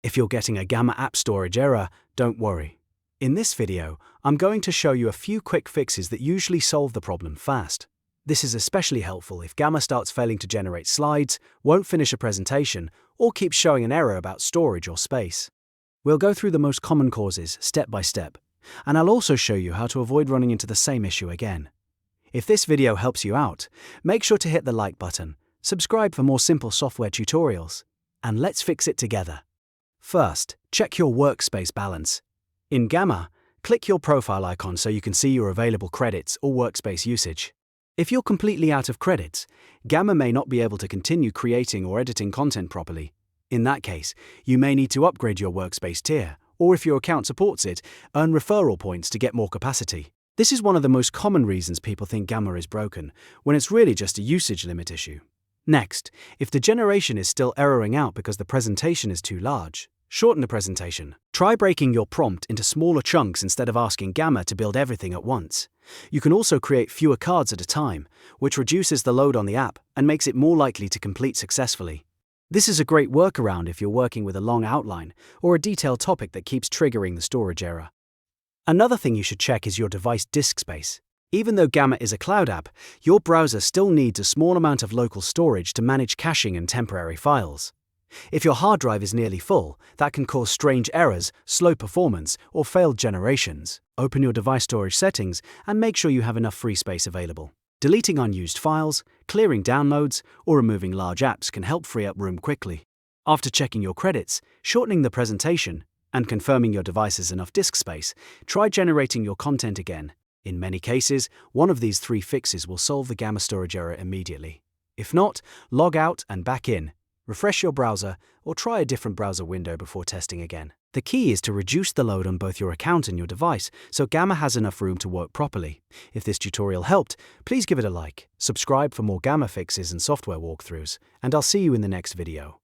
If you're getting a Gamma app storage error, don't worry. In this video, I'm going to show you a few quick fixes that usually solve the problem fast. This is especially helpful if Gamma starts failing to generate slides, won't finish a presentation, or keeps showing an error about storage or space. We'll go through the most common causes step by step, and I'll also show you how to avoid running into the same issue again. If this video helps you out, make sure to hit the like button, subscribe for more simple software tutorials, and let's fix it together. First, check your workspace balance. In Gamma, click your profile icon so you can see your available credits or workspace usage. If you're completely out of credits, Gamma may not be able to continue creating or editing content properly. In that case, you may need to upgrade your workspace tier, or if your account supports it, earn referral points to get more capacity. This is one of the most common reasons people think Gamma is broken, when it's really just a usage limit issue. Next, if the generation is still erroring out because the presentation is too large, shorten the presentation. Try breaking your prompt into smaller chunks instead of asking Gamma to build everything at once. You can also create fewer cards at a time, which reduces the load on the app and makes it more likely to complete successfully. This is a great workaround if you're working with a long outline or a detailed topic that keeps triggering the storage error. Another thing you should check is your device disk space. Even though Gamma is a cloud app, your browser still needs a small amount of local storage to manage caching and temporary files. If your hard drive is nearly full, that can cause strange errors, slow performance, or failed generations. Open your device storage settings and make sure you have enough free space available. Deleting unused files, clearing downloads, or removing large apps can help free up room quickly. After checking your credits, shortening the presentation, and confirming your device has enough disk space, try generating your content again. In many cases, one of these three fixes will solve the Gamma storage error immediately. If not, log out and back in. Refresh your browser, or try a different browser window before testing again. The key is to reduce the load on both your account and your device, so Gamma has enough room to work properly. If this tutorial helped, please give it a like, subscribe for more Gamma fixes and software walkthroughs, and I'll see you in the next video.